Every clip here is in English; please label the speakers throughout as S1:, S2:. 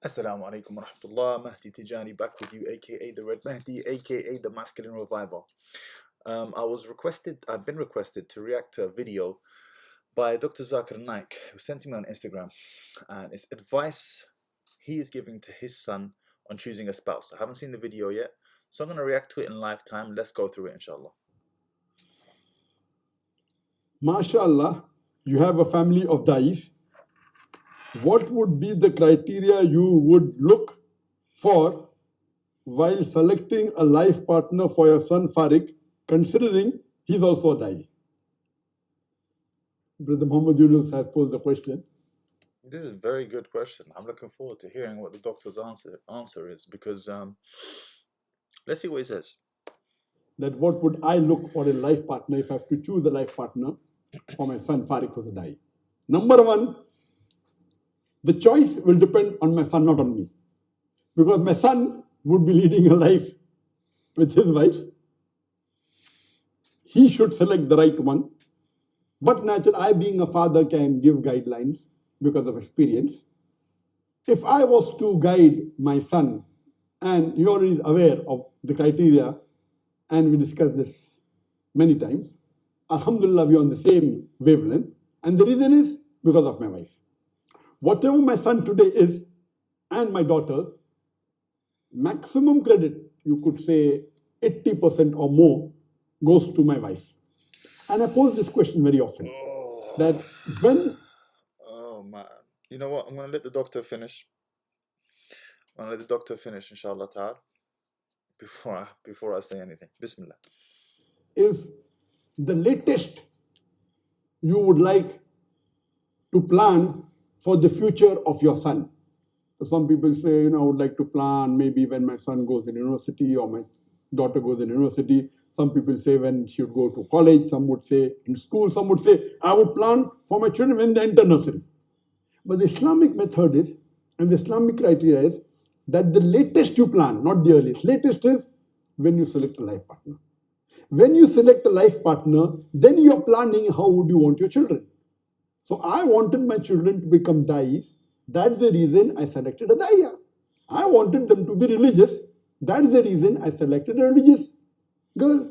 S1: Assalamu alaikum wa rahmatullah. Mahdi Tijani back with you, aka the Red Mahdi, aka the Masculine Reviver. I've been requested to react to a video by Dr. Zakir Naik, who sent to me on Instagram, and it's advice he is giving to his son on choosing a spouse. I haven't seen the video yet, so I'm going to react to it in live time. Let's go through it, inshallah.
S2: MashaAllah, you have a family of Daif. What would be the criteria you would look for while selecting a life partner for your son Farik, considering he's also a Daif? Brother Muhammad Yunus has posed the question.
S1: This is a very good question. I'm looking forward to hearing what the doctor's answer is, because let's see what he says.
S2: That what would I look for a life partner if I have to choose a life partner for my son Farik who's a Daif? Number one, the choice will depend on my son, not on me. Because my son would be leading a life with his wife. He should select the right one. But naturally, I being a father can give guidelines because of experience. If I was to guide my son, and you are already aware of the criteria, and we discussed this many times, Alhamdulillah, we are on the same wavelength. And the reason is because of my wife. Whatever my son today is, and my daughters, maximum credit, you could say 80% or more, goes to my wife. And I pose this question very often. That when...
S1: Oh, man. You know what? I'm going to let the doctor finish. I'm going to let the doctor finish, inshallah ta'ala, before I say anything. Bismillah.
S2: Is the latest you would like to plan for the future of your son. So some people say, I would like to plan maybe when my son goes in university or my daughter goes in university. Some people say when she would go to college. Some would say in school. Some would say, I would plan for my children when they enter nursery. But the Islamic method is, and the Islamic criteria is, that the latest you plan, not the earliest. Latest is when you select a life partner. When you select a life partner, then you are planning how would you want your children. So I wanted my children to become Daif. That's the reason I selected a Daiya. I wanted them to be religious. That's the reason I selected a religious girl.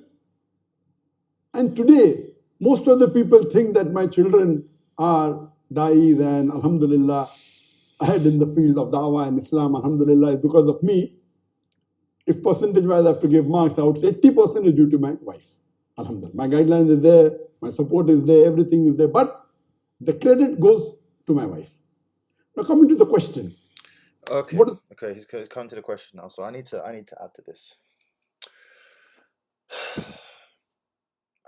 S2: And today, most of the people think that my children are Daif and Alhamdulillah, ahead in the field of Dawah and Islam, Alhamdulillah, is because of me. If percentage-wise I have to give marks, I would say 80% is due to my wife. Alhamdulillah. My guidelines are there, my support is there, everything is there. But the credit goes to my wife. Now coming to the question.
S1: Okay. Okay, he's coming to the question now. So I need to add to this.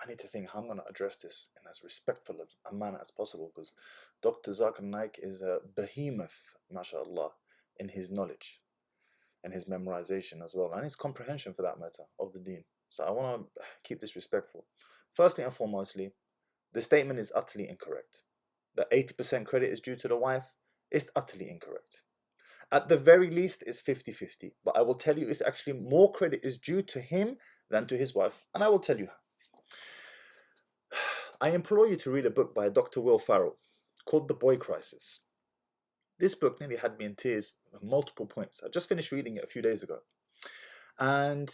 S1: I need to think how I'm going to address this in as respectful a manner as possible, because Dr. Zakir Naik is a behemoth, mashallah, in his knowledge and his memorization as well, and his comprehension for that matter of the deen. So I want to keep this respectful. Firstly and foremostly, the statement is utterly incorrect. That 80% credit is due to the wife is utterly incorrect. At the very least, it's 50-50. But I will tell you, it's actually more credit is due to him than to his wife. And I will tell you how. I implore you to read a book by Dr. Will Farrell called The Boy Crisis. This book nearly had me in tears at multiple points. I just finished reading it a few days ago. And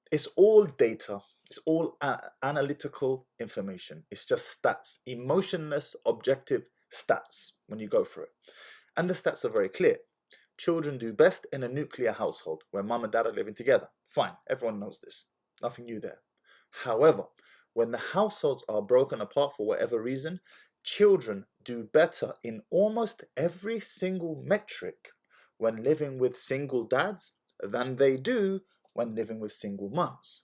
S1: it's all data. It's all analytical information. It's just stats, emotionless, objective stats when you go through it. And the stats are very clear. Children do best in a nuclear household where mum and dad are living together. Fine, everyone knows this. Nothing new there. However, when the households are broken apart for whatever reason, children do better in almost every single metric when living with single dads than they do when living with single mums.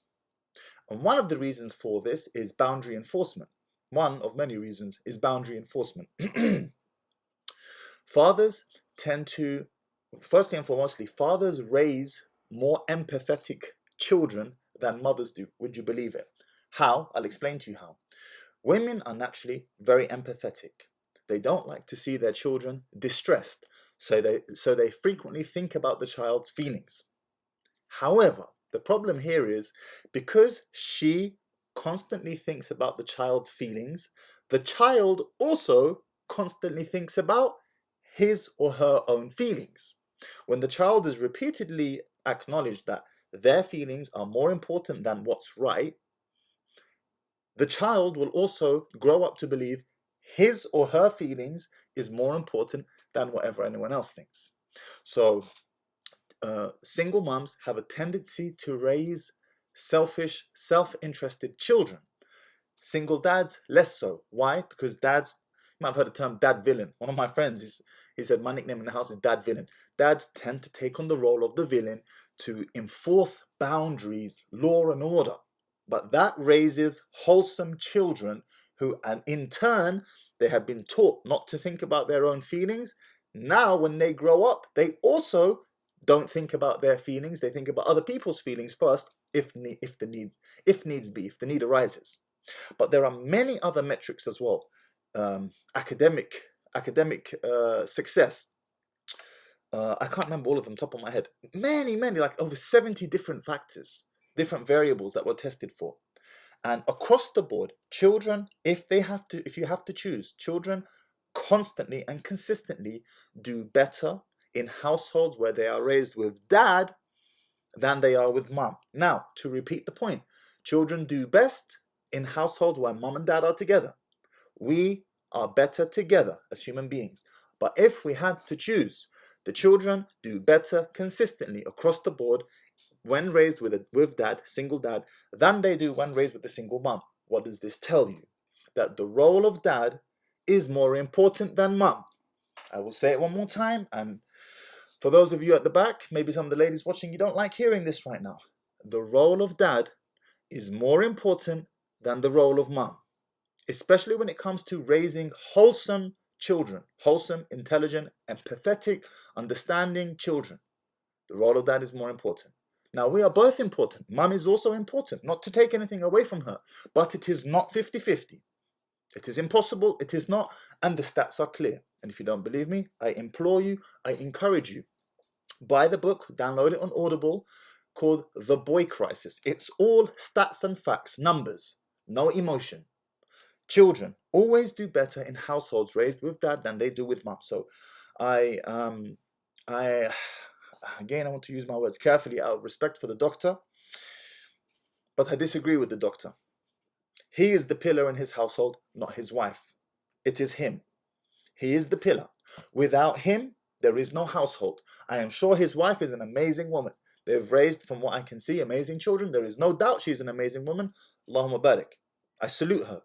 S1: And one of the reasons for this is boundary enforcement. One of many reasons is boundary enforcement. Fathers tend to, firstly and foremostly, fathers raise more empathetic children than mothers do. Would you believe it? How? I'll explain to you how. Women are naturally very empathetic. They don't like to see their children distressed, so they frequently think about the child's feelings. However, the problem here is because she constantly thinks about the child's feelings, the child also constantly thinks about his or her own feelings. When the child is repeatedly acknowledged that their feelings are more important than what's right, the child will also grow up to believe his or her feelings is more important than whatever anyone else thinks. So single moms have a tendency to raise selfish, self-interested children. Single dads, less so. Why? Because dads, you might have heard the term dad villain. One of my friends, he said, my nickname in the house is dad villain. Dads tend to take on the role of the villain to enforce boundaries, law and order. But that raises wholesome children who, and in turn, they have been taught not to think about their own feelings. Now, when they grow up, they also don't think about their feelings. They think about other people's feelings first, if the need arises. But there are many other metrics as well. Academic success. I can't remember all of them top of my head. Many, like over 70 different factors, different variables that were tested for. And across the board, children, if you have to choose, children constantly and consistently do better in households where they are raised with dad than they are with mom. Now, to repeat the point, children do best in households where mom and dad are together. We are better together as human beings. But if we had to choose, the children do better consistently across the board when raised with dad, single dad, than they do when raised with a single mom. What does this tell you? That the role of dad is more important than mom. I will say it one more time, and for those of you at the back, maybe some of the ladies watching, you don't like hearing this right now. The role of dad is more important than the role of mom, especially when it comes to raising wholesome children, wholesome, intelligent, empathetic, understanding children. The role of dad is more important. Now, we are both important. Mom is also important, not to take anything away from her, but it is not 50-50. It is impossible, it is not, and the stats are clear. And if you don't believe me, I implore you, I encourage you, buy the book, download it on Audible, called The Boy Crisis. It's all stats and facts, numbers, no emotion. Children always do better in households raised with dad than they do with mom. So I want to use my words carefully out of respect for the doctor, but I disagree with the doctor. He is the pillar in his household, not his wife. It is him. He is the pillar. Without him, there is no household. I am sure his wife is an amazing woman. They've raised, from what I can see, amazing children. There is no doubt she's an amazing woman. Allahumma barik. I salute her.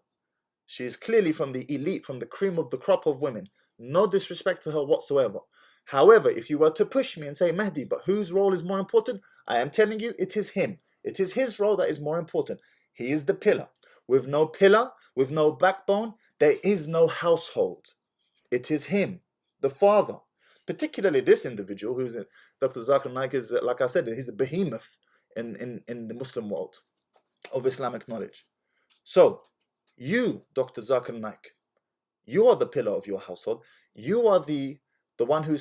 S1: She is clearly from the elite, from the cream of the crop of women. No disrespect to her whatsoever. However, if you were to push me and say, Mahdi, but whose role is more important? I am telling you, it is him. It is his role that is more important. He is the pillar. With no pillar, with no backbone, there is no household. It is him, the father. Particularly this individual, who's Dr. Zakir Naik, is, like I said, he's a behemoth in the Muslim world of Islamic knowledge. So, you, Dr. Zakir Naik, you are the pillar of your household. You are the one who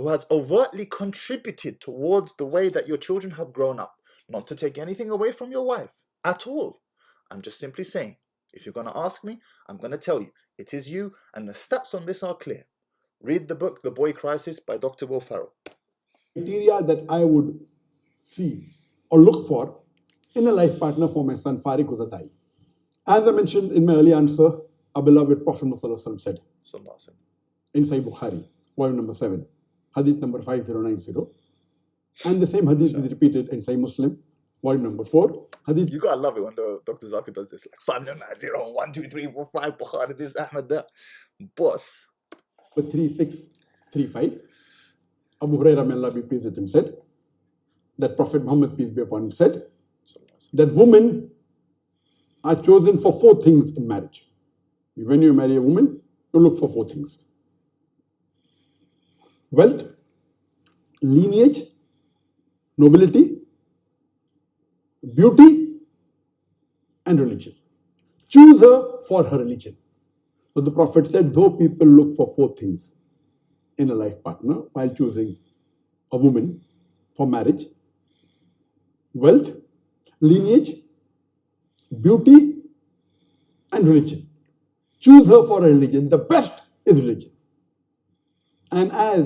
S1: has overtly contributed towards the way that your children have grown up. Not to take anything away from your wife at all. I'm just simply saying, if you're going to ask me, I'm going to tell you, it is you, and the stats on this are clear. Read the book, The Boy Crisis by Dr. Will Farrell.
S2: Criteria that I would see or look for in a life partner for my son, Farid Uzatai. As I mentioned in my early answer, our beloved Prophet Muhammad said in Sahih Bukhari, volume number 7, hadith number 5090. And the same hadith is repeated in Sahih Muslim, volume number 4. Hadith.
S1: You gotta love it when Dr. Zakir does this, like 590, 1, 2, 3, 4, 5, Bukhari, this, Ahmad, that. Boss.
S2: 3635. Abu Hurairah, may Allah be pleased with him, said that Prophet Muhammad, peace be upon him, said that women are chosen for 4 things in marriage. When you marry a woman, you look for 4 things: wealth, lineage, nobility, beauty, and religion. Choose her for her religion. So the Prophet said, though people look for 4 things in a life partner while choosing a woman for marriage: wealth, lineage, beauty, and religion. Choose her for a religion. The best is religion. And as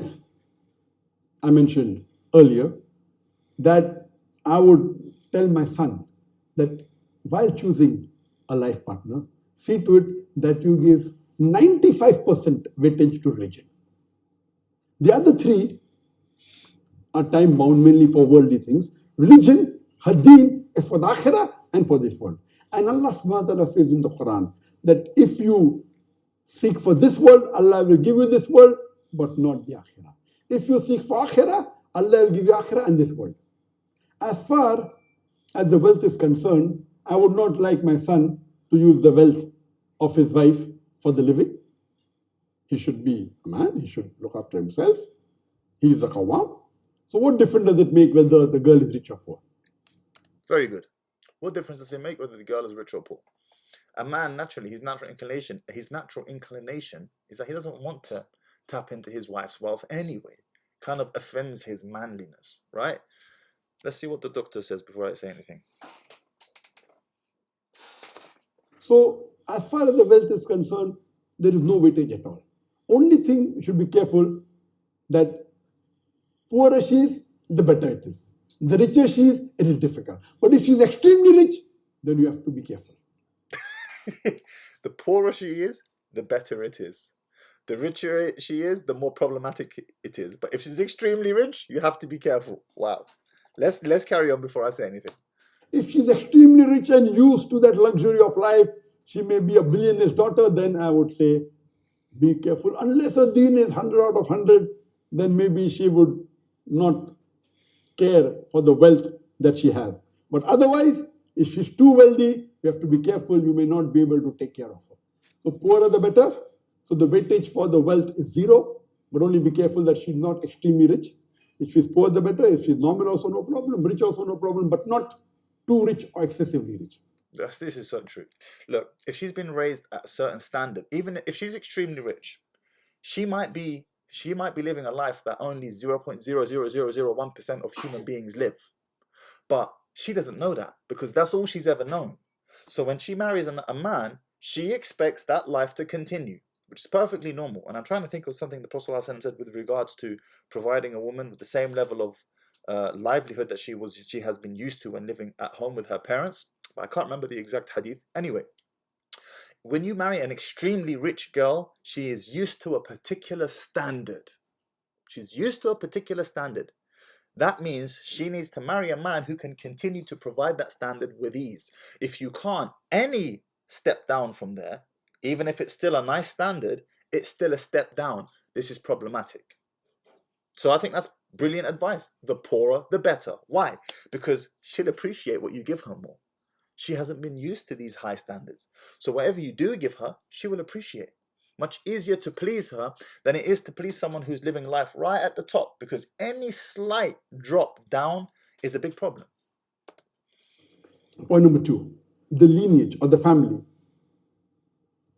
S2: I mentioned earlier, that I would tell my son that while choosing a life partner, see to it that you give 95% weightage to religion. The other three are time bound mainly for worldly things. Religion, Hadeen, is for the Akhirah and for this world. And Allah subhanahu wa ta'ala says in the Quran that if you seek for this world, Allah will give you this world, but not the Akhirah. If you seek for Akhirah, Allah will give you Akhirah and this world. As far as the wealth is concerned, I would not like my son to use the wealth of his wife for the living. He should be a man, he should look after himself. He is a qawwam. So what difference does it make whether the girl is rich or poor?
S1: Very good. What difference does it make whether the girl is rich or poor? A man, naturally, his natural inclination is that he doesn't want to tap into his wife's wealth anyway. Kind of offends his manliness, right? Let's see what the doctor says before I say anything.
S2: So, as far as the wealth is concerned, there is no weightage at all. Only thing you should be careful that poorer she is, the better it is. The richer she is, it is difficult. But if she is extremely rich, then you have to be careful.
S1: The poorer she is, the better it is. The richer she is, the more problematic it is. But if she's extremely rich, you have to be careful. Wow. Let's carry on before I say anything.
S2: If she's extremely rich and used to that luxury of life, she may be a billionaire's daughter, then I would say be careful. Unless her deen is 100 out of 100, then maybe she would not care for the wealth that she has. But otherwise, if she's too wealthy, you have to be careful. You may not be able to take care of her. So poorer the better. So the weightage for the wealth is 0, but only be careful that she's not extremely rich. If she's poor, the better. If she's normal, also no problem. Rich, also no problem, but not too rich or excessively rich.
S1: Yes, this is so true. Look, if she's been raised at a certain standard, even if she's extremely rich, she might be living a life that only 0.00001% of human beings live. But she doesn't know that because that's all she's ever known. So when she marries a man, she expects that life to continue, which is perfectly normal. And I'm trying to think of something the Prophet ﷺ said with regards to providing a woman with the same level of livelihood that she has been used to when living at home with her parents. But I can't remember the exact hadith. Anyway, when you marry an extremely rich girl, she is used to a particular standard. She's used to a particular standard. That means she needs to marry a man who can continue to provide that standard with ease. If you can't any step down from there, even if it's still a nice standard, it's still a step down. This is problematic. So I think that's brilliant advice. The poorer, the better. Why? Because she'll appreciate what you give her more. She hasn't been used to these high standards. So whatever you do give her, she will appreciate. Much easier to please her than it is to please someone who's living life right at the top, because any slight drop down is a big problem.
S2: Point number 2, the lineage or the family.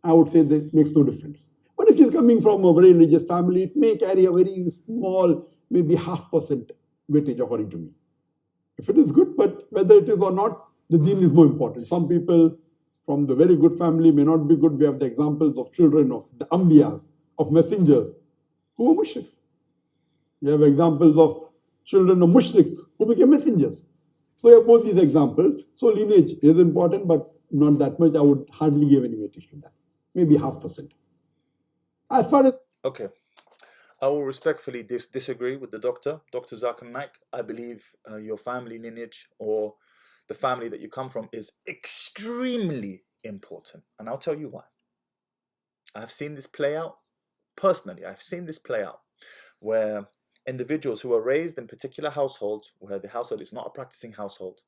S2: I would say that makes no difference. But if she's coming from a very religious family, it may carry a very small, maybe 0.5% weightage according to me. If it is good, but whether it is or not, the deen is more important. Some people from the very good family may not be good. We have the examples of children of the Ambiyas, of messengers, who were mushriks. We have examples of children of mushriks who became messengers. So we have both these examples. So lineage is important, but not that much. I would hardly give any weightage to that. Maybe 0.5%. As far as...
S1: Okay. I will respectfully disagree with the doctor, Dr. Zakir Naik. I believe your family lineage or the family that you come from is extremely important. And I'll tell you why. I've seen this play out. Personally, I've seen this play out where individuals who are raised in particular households where the household is not a practicing household,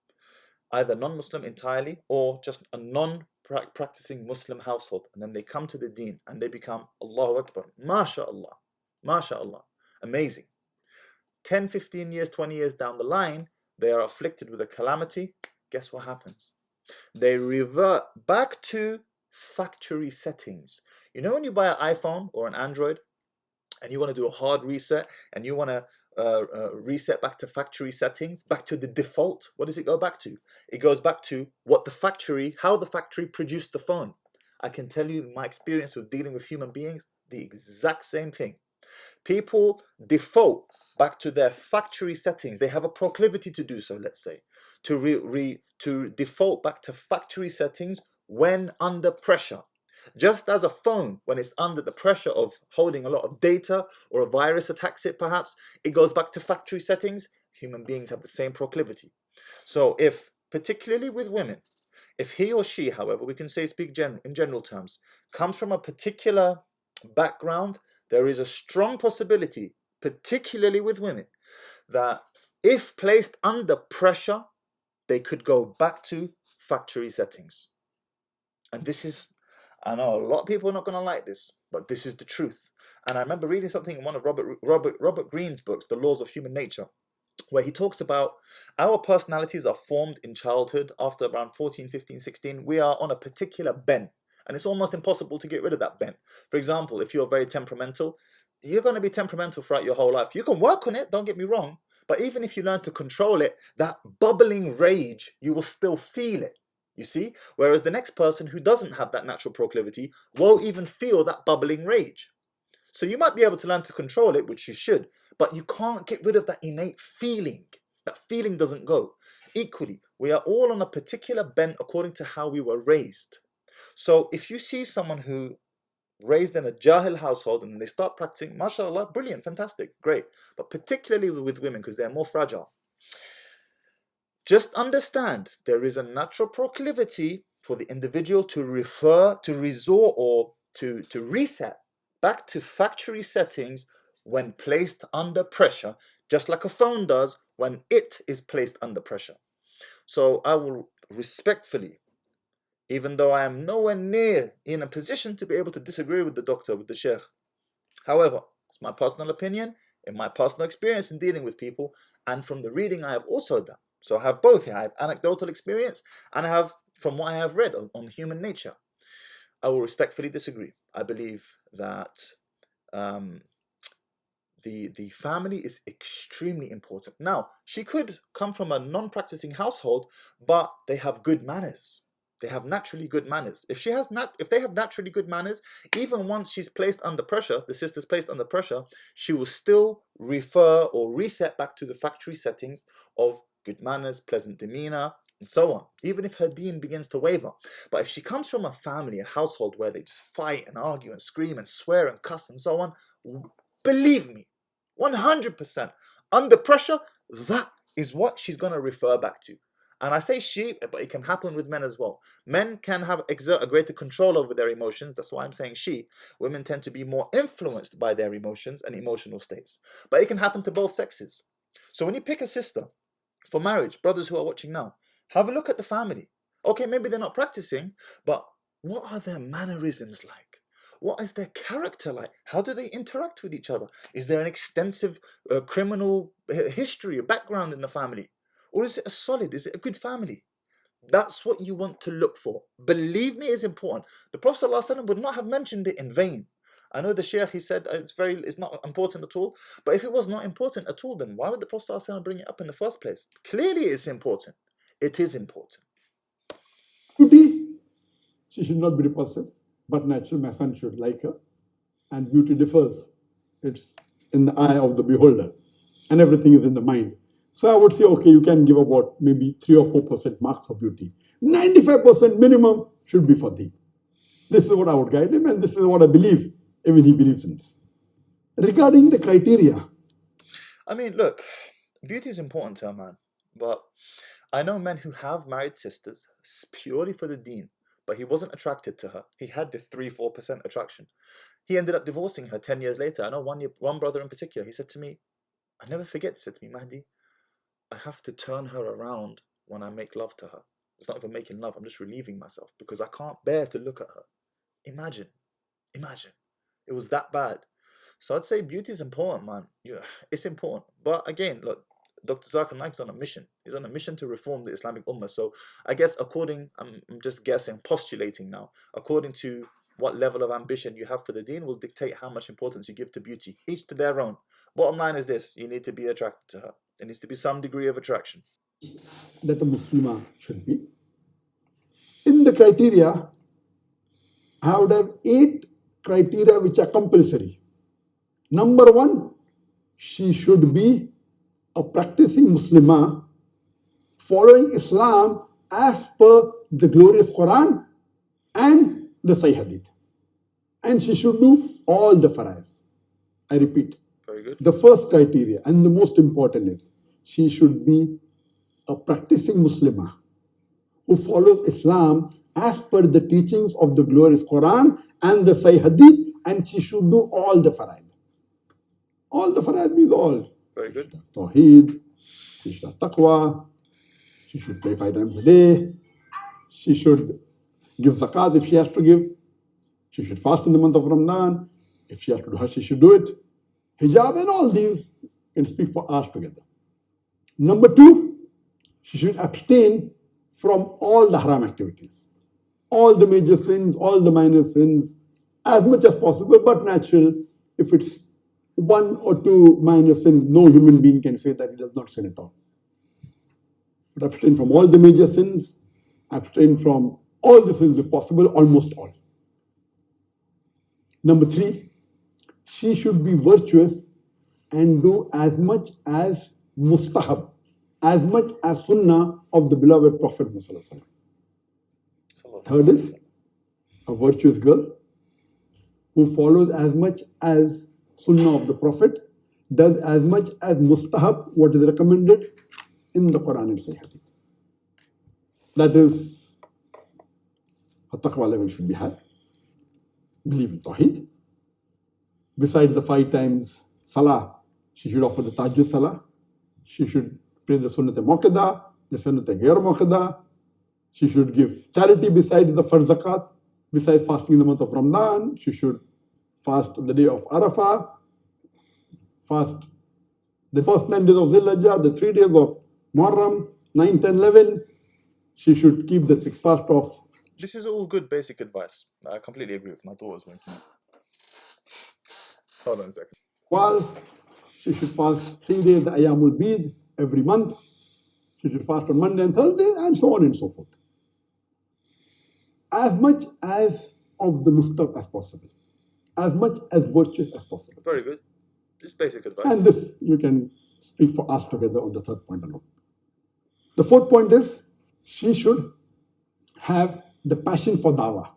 S1: either non-Muslim entirely or just a non-practicing Muslim household, and then they come to the deen and they become Allahu Akbar, MashaAllah, MashaAllah, amazing. 10, 15 years, 20 years down the line, they are afflicted with a calamity. Guess what happens? They revert back to factory settings. You know when you buy an iPhone or an Android and you want to do a hard reset and you want to reset back to factory settings, back to the default, what does it go back to? It goes back to how the factory produced the phone. I can tell you my experience with dealing with human beings, the exact same thing. People default back to their factory settings. They have a proclivity to do so, let's say, to default back to factory settings when under pressure. Just as a phone, when it's under the pressure of holding a lot of data or a virus attacks it perhaps, it goes back to factory settings. Human beings have the same proclivity. So if, particularly with women, if he or she, however, we can say speak in general terms, comes from a particular background, there is a strong possibility, particularly with women, that if placed under pressure, they could go back to factory settings. And this is, I know a lot of people are not going to like this, but this is the truth. And I remember reading something in one of Robert Greene's books, The Laws of Human Nature, where he talks about our personalities are formed in childhood. After around 14, 15, 16, we are on a particular bent, and it's almost impossible to get rid of that bent. For example, if you're very temperamental, you're going to be temperamental throughout your whole life. You can work on it, don't get me wrong, but even if you learn to control it, that bubbling rage, you will still feel it. You see? Whereas the next person who doesn't have that natural proclivity won't even feel that bubbling rage. So you might be able to learn to control it, which you should, but you can't get rid of that innate feeling. That feeling doesn't go. Equally, we are all on a particular bent according to how we were raised. So if you see someone who raised in a Jahil household and they start practicing, mashallah, brilliant, fantastic, great. But particularly with women, because they're more fragile, just understand there is a natural proclivity for the individual to resort or to reset back to factory settings when placed under pressure, just like a phone does when it is placed under pressure. So I will respectfully, even though I am nowhere near in a position to be able to disagree with the doctor, with the sheikh. However, it's my personal opinion, in my personal experience in dealing with people, and from the reading I have also done. So I have both here. I have anecdotal experience and I have from what I have read on human nature. I will respectfully disagree. I believe that the family is extremely important. Now, she could come from a non-practicing household, but they have good manners. They have naturally good manners. If they have naturally good manners, even once she's placed under pressure, the sister's placed under pressure, she will still refer or reset back to the factory settings of good manners, pleasant demeanor, and so on, even if her deen begins to waver. But if she comes from a family, a household where they just fight and argue and scream and swear and cuss and so on, believe me, 100%, under pressure, that is what she's going to refer back to. And I say she, but it can happen with men as well. Men can exert a greater control over their emotions. That's why I'm saying she. Women tend to be more influenced by their emotions and emotional states. But it can happen to both sexes. So when you pick a sister for marriage, brothers who are watching now, have a look at the family. Okay, maybe they're not practicing, but what are their mannerisms like? What is their character like? How do they interact with each other? Is there an extensive criminal history or background in the family? Or is it is it a good family? That's what you want to look for. Believe me, it's important. The Prophet ﷺ would not have mentioned it in vain. I know the Shaykh, he said it's not important at all. But if it was not important at all, then why would the Prophet ﷺ bring it up in the first place? Clearly it's important. It is important.
S2: Beauty, she should not be repulsive, but natural, my son should like her. And beauty differs. It's in the eye of the beholder. And everything is in the mind. So I would say, okay, you can give about maybe 3 or 4% marks for beauty. 95% minimum should be for thee. This is what I would guide him, and this is what I believe, even he believes in this. Regarding the criteria.
S1: I mean, look, beauty is important to a man, but I know men who have married sisters purely for the deen, but he wasn't attracted to her. He had the 3-4% attraction. He ended up divorcing her 10 years later. I know one brother in particular, he said to me, I never forget, he said to me, Mahdi, I have to turn her around when I make love to her. It's not even making love, I'm just relieving myself because I can't bear to look at her. Imagine. It was that bad. So I'd say beauty is important, man. It's important. But again, look, Dr. Zakir Naik is on a mission. He's on a mission to reform the Islamic Ummah. So I guess I'm just guessing, postulating now, according to what level of ambition you have for the deen will dictate how much importance you give to beauty. Each to their own. Bottom line is this, you need to be attracted to her. There needs to be some degree of attraction.
S2: That a Muslimah should be. In the criteria, I would have 8 criteria which are compulsory. Number one, she should be a practicing Muslimah following Islam as per the glorious Quran and the Sahih Hadith. And she should do all the fara'is. I repeat,
S1: Very good.
S2: the first criteria and the most important is she should be a practicing Muslimah who follows Islam as per the teachings of the glorious Quran and the Sahih Hadith, and she should do all the fara'id. All the fara'id means all.
S1: Very good.
S2: Tawheed, she should have taqwa, she should pray 5 times a day, she should give zakat if she has to give, she should fast in the month of Ramadan, if she has to do Hajj, she should do it. Hijab and all these can speak for hours together. Number two, she should abstain from all the haram activities, all the major sins, all the minor sins, as much as possible, but natural. If it's 1 or 2 minor sins, no human being can say that he does not sin at all. But abstain from all the major sins, abstain from all the sins if possible, almost all. Number three, she should be virtuous and do as much as mustahab, as much as sunnah of the beloved Prophet Muhammad. Third is a virtuous girl who follows as much as sunnah of the Prophet, does as much as mustahab, what is recommended in the Quran and Sahih Hadith. That is, her taqwa level should be high. Believe in Tawheed. Besides the 5 times salah, she should offer the tahajjud salah. She should pray the sunnat muqadda, the sunnat ghair muqadda. She should give charity besides the farz zakat. Besides fasting in the month of Ramadan, she should fast the day of Arafah, fast the first 9 days of Zil-Hijjah, the 3 days of Muharram, 9, 10, 11. She should keep the 6 fast of.
S1: This is all good basic advice. I completely agree with my daughter's winking. Hold on a second.
S2: While she should fast 3 days, the Ayyamul Bid, every month. She should fast on Monday and Thursday, and so on and so forth. As much as of the mustaq as possible. As much as virtuous as possible.
S1: Very good. Just basic advice.
S2: And this, you can speak for us together on the third point alone. The fourth point is, she should have the passion for dawah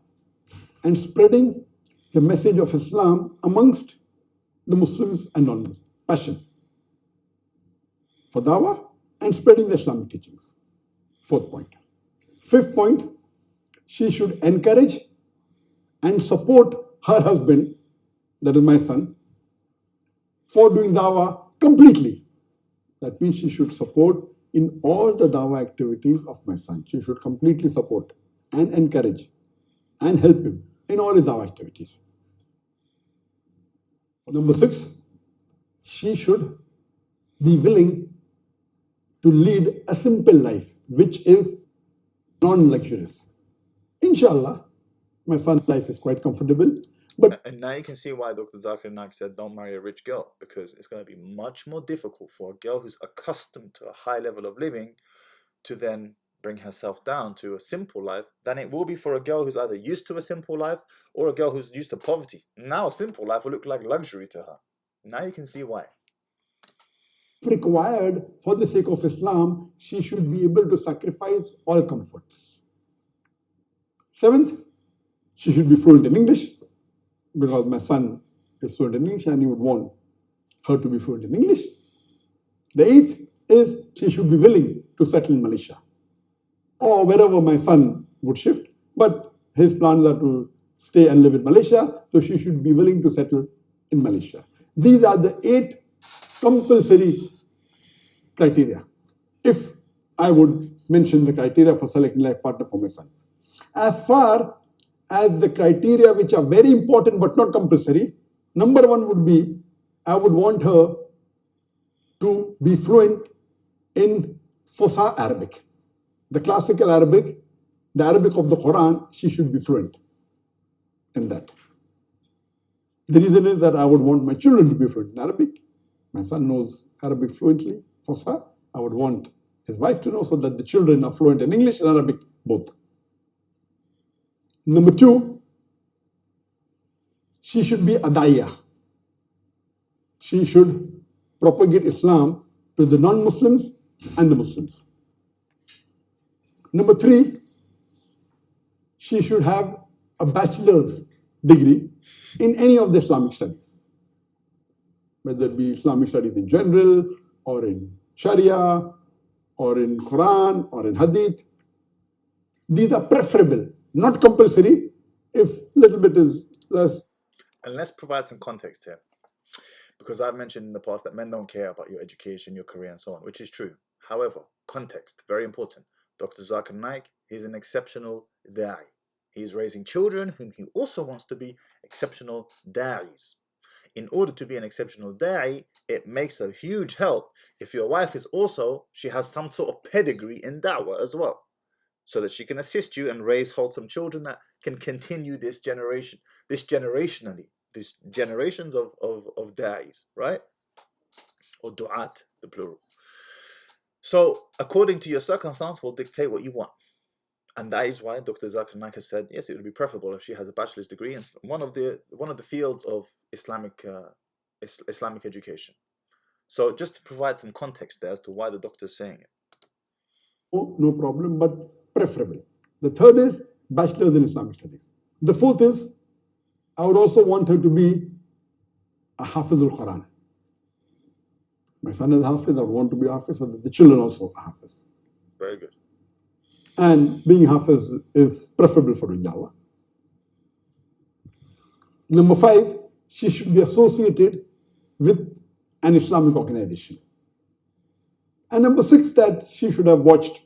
S2: and spreading the message of Islam amongst the Muslims and non-Muslims. Passion for dawah and spreading the Islamic teachings. Fourth point. Fifth point, she should encourage and support her husband, that is my son, for doing dawah completely. That means she should support in all the dawah activities of my son. She should completely support and encourage and help him in all his dawah activities. Number 6, she should be willing to lead a simple life, which is non-luxurious. Inshallah, my son's life is quite comfortable. But
S1: and now you can see why Dr. Zakir Naik said don't marry a rich girl, because it's going to be much more difficult for a girl who's accustomed to a high level of living to then bring herself down to a simple life than it will be for a girl who's either used to a simple life or a girl who's used to poverty. Now a simple life will look like luxury to her. Now you can see why.
S2: if required for the sake of Islam, she should be able to sacrifice all comforts. 7th, she should be fluent in English, because my son is fluent in English and he would want her to be fluent in English. The 8th is she should be willing to settle in Malaysia or wherever my son would shift, but his plans are to stay and live in Malaysia, so she should be willing to settle in Malaysia. These are the 8 compulsory criteria, if I would mention the criteria for selecting life partner for my son. As far as the criteria which are very important but not compulsory, number 1 would be, I would want her to be fluent in Fusha Arabic. The classical Arabic, the Arabic of the Quran, she should be fluent in that. The reason is that I would want my children to be fluent in Arabic. My son knows Arabic fluently, Fusha. I would want his wife to know, so that the children are fluent in English and Arabic, both. Number 2, she should be a da'iyah. she should propagate Islam to the non-Muslims and the Muslims. Number 3, she should have a bachelor's degree in any of the Islamic studies, whether it be Islamic studies in general, or in Sharia, or in Quran, or in Hadith. These are preferable, not compulsory. If little bit is less.
S1: And let's provide some context here, because I've mentioned in the past that men don't care about your education, your career, and so on, which is true. However, context, very important. Dr. Zakir Naik, he's an exceptional da'i. He's raising children whom he also wants to be exceptional da'is. In order to be an exceptional da'i, it makes a huge help if your wife is also, she has some sort of pedigree in da'wah as well, so that she can assist you and raise wholesome children that can continue this generation, these generations of da'is, right? Or du'at, the plural. So according to your circumstance will dictate what you want. And that is why Dr. Zakir Naik has said, yes, it would be preferable if she has a bachelor's degree in one of the fields of Islamic education. So just to provide some context there as to why the doctor is saying it.
S2: Oh, no problem, but preferable. The third is bachelor's in Islamic studies. The fourth is, I would also want her to be a Hafizul Quran. My son is Hafiz, I want to be Hafiz, so that the children also are Hafiz.
S1: Very good.
S2: And being Hafiz is preferable for doing dawah. Number 5, she should be associated with an Islamic organization. And number 6, that she should have watched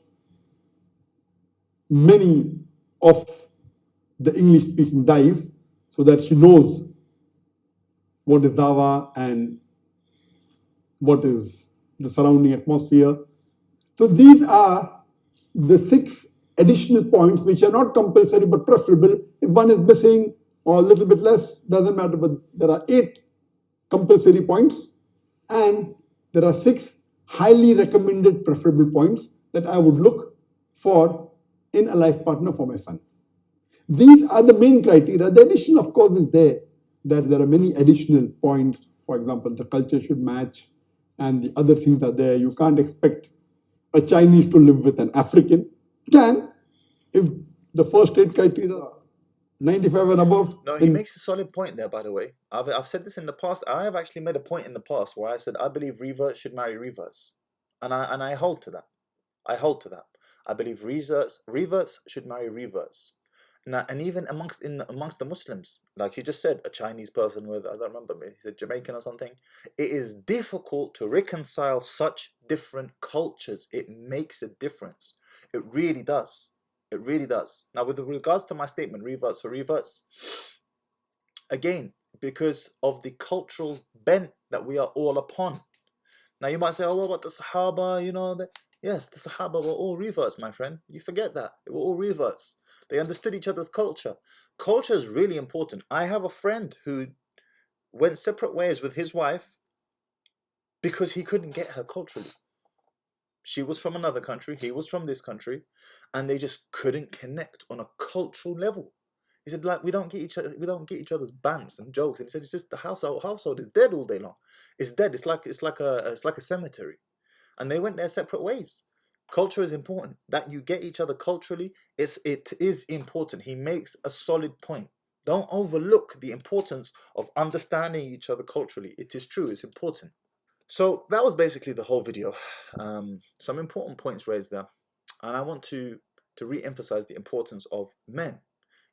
S2: many of the English-speaking da'is so that she knows what is dawah and what is the surrounding atmosphere. So these are the 6 additional points which are not compulsory but preferable. If one is missing or a little bit less, doesn't matter, but there are 8 compulsory points and there are 6 highly recommended preferable points that I would look for in a life partner for my son. These are the main criteria. The addition, of course, is there, that there are many additional points. For example, the culture should match and the other things are there. You can't expect a Chinese to live with an African. Can, if the first 8 criteria are 95 and above.
S1: No, he makes a solid point there, by the way. I've said this in the past. I have actually made a point in the past where I said I believe reverts should marry reverts. And I hold to that. I believe reverts should marry reverts. Now, and even amongst the Muslims, like you just said, a Chinese person with, I don't remember, he said Jamaican or something. It is difficult to reconcile such different cultures. It makes a difference. It really does. It really does. Now, with regards to my statement, reverts for reverts, again, because of the cultural bent that we are all upon. Now, you might say, oh, well, what the Sahaba, yes, the Sahaba were all reverts, my friend. You forget that. They were all reverts. They understood each other's culture. Culture is really important. I have a friend who went separate ways with his wife because he couldn't get her culturally. She was from another country, he was from this country, and they just couldn't connect on a cultural level. He said, like, we don't get each other's bants and jokes. And he said, it's just the household is dead all day long. It's dead. It's like a cemetery. And they went their separate ways. Culture is important. That you get each other culturally, it is important. He makes a solid point. Don't overlook the importance of understanding each other culturally. It is true, it's important. So that was basically the whole video. Some important points raised there. And I want to re-emphasize the importance of men.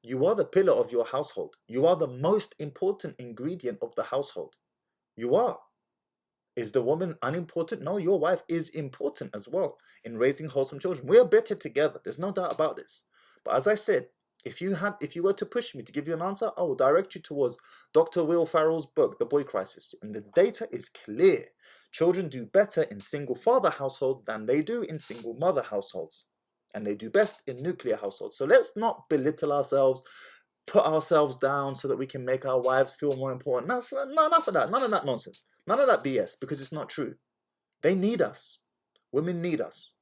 S1: You are the pillar of your household. You are the most important ingredient of the household. You are. Is the woman unimportant? No, your wife is important as well in raising wholesome children. We are better together. There's no doubt about this. But as I said, if you were to push me to give you an answer, I will direct you towards Dr. Will Farrell's book, The Boy Crisis. And the data is clear. Children do better in single father households than they do in single mother households. And they do best in nuclear households. So let's not belittle ourselves, put ourselves down so that we can make our wives feel more important. No, enough of that. None of that nonsense. None of that BS, because it's not true. They need us. Women need us.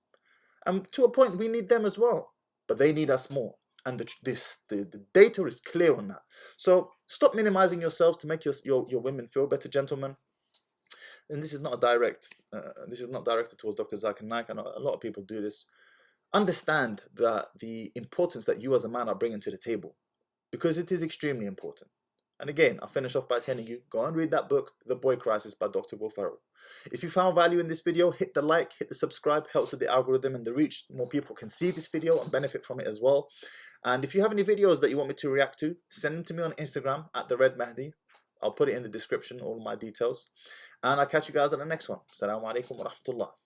S1: And to a point, we need them as well. But they need us more. And the data is clear on that. So stop minimizing yourselves to make your women feel better, gentlemen. and this is not directed towards Dr. Zakir Naik. I know a lot of people do this. Understand that the importance that you as a man are bringing to the table, because it is extremely important. And again, I'll finish off by telling you, go and read that book, The Boy Crisis by Dr. Will Ferrell. If you found value in this video, hit the like, hit the subscribe, helps with the algorithm and the reach. More people can see this video and benefit from it as well. And if you have any videos that you want me to react to, send them to me on Instagram at theredmahdi. I'll put it in the description, all my details. And I'll catch you guys on the next one. Assalamu alaikum wa rahmatullah.